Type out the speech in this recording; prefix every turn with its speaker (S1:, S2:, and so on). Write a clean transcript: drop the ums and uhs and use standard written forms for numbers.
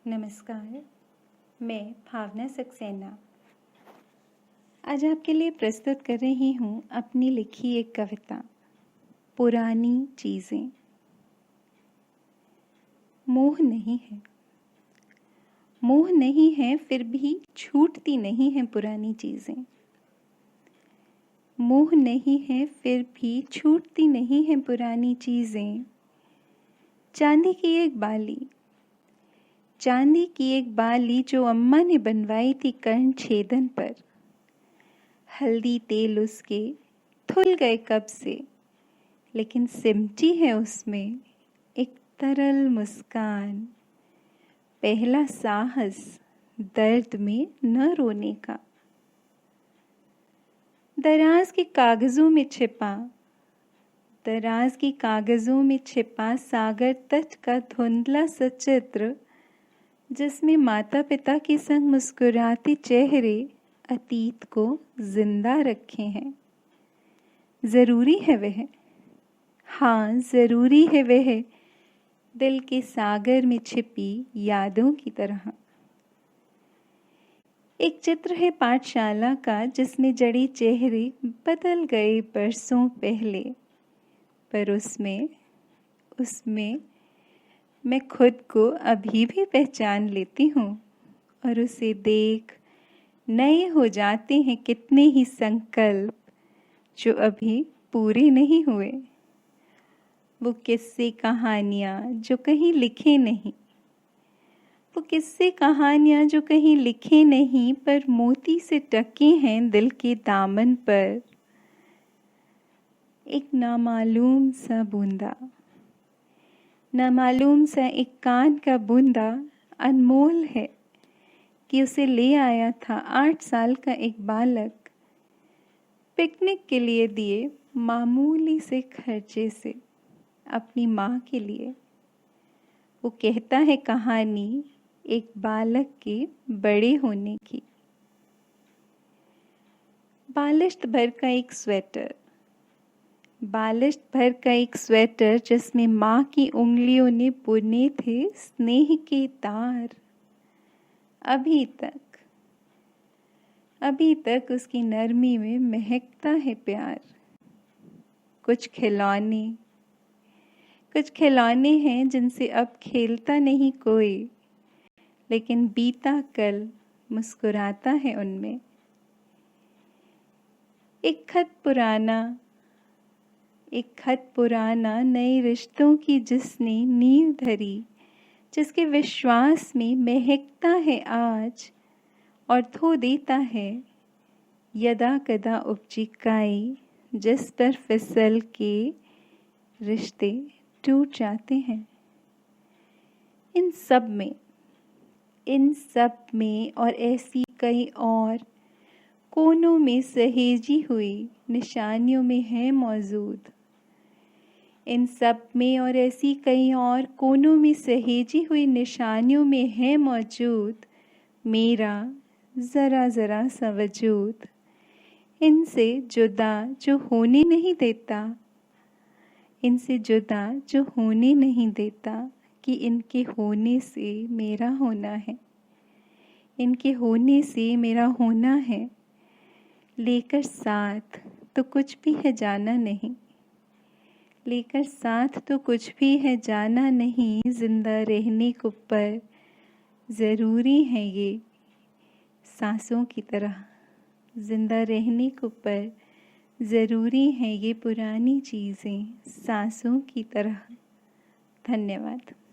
S1: नमस्कार, मैं भावना सक्सेना आज आपके लिए प्रस्तुत कर रही हूँ अपनी लिखी एक कविता पुरानी चीज़ें। मोह नहीं है फिर भी छूटती नहीं है पुरानी चीज़ें। मोह नहीं है फिर भी छूटती नहीं है पुरानी चीज़ें। चांदी की एक बाली जो अम्मा ने बनवाई थी कर्ण छेदन पर। हल्दी तेल उसके धुल गए कब से, लेकिन सिमटी है उसमें एक तरल मुस्कान। पहला साहस दर्द में न रोने का। दराज के कागजों में छिपा सागर तट का धुंधला सा चित्र, जिसमें माता पिता के संग मुस्कुराते चेहरे अतीत को जिंदा रखे हैं। जरूरी है वह, हाँ जरूरी है वह, दिल के सागर में छिपी यादों की तरह। एक चित्र है पाठशाला का जिसमें जड़े चेहरे बदल गए बरसों पहले, पर उसमें मैं खुद को अभी भी पहचान लेती हूँ और उसे देख नए हो जाते हैं कितने ही संकल्प जो अभी पूरे नहीं हुए। वो किस्से कहानियाँ जो कहीं लिखे नहीं पर मोती से टके हैं दिल के दामन पर। एक नामालूम सा एक कान का बूंदा अनमोल है कि उसे ले आया था 8 साल का एक बालक पिकनिक के लिए दिए मामूली से खर्चे से अपनी माँ के लिए। वो कहता है कहानी एक बालक के बड़े होने की। बालिश्त भर का एक स्वेटर जिसमें माँ की उंगलियों ने बुने थे स्नेह के तार। अभी तक उसकी नरमी में महकता है प्यार। कुछ खिलौने हैं जिनसे अब खेलता नहीं कोई, लेकिन बीता कल मुस्कुराता है उनमें। एक खत पुराना नए रिश्तों की जिसने नींव धरी, जिसके विश्वास में महकता है आज और धो देता है यदा कदा उपजी काई, जिस पर फिसल के रिश्ते टूट जाते हैं। इन सब में और ऐसी कई और कोनों में सहेजी हुई निशानियों में है मौजूद। इन सब में और ऐसी कई और कोनों में सहेजी हुई निशानियों में है मौजूद मेरा जरा सा वजूद। इनसे जुदा जो होने नहीं देता कि इनके होने से मेरा होना है। लेकर साथ तो कुछ भी है जाना नहीं, जिंदा रहने को पर ज़रूरी है ये सांसों की तरह। जिंदा रहने को पर ज़रूरी है ये पुरानी चीज़ें सांसों की तरह। धन्यवाद।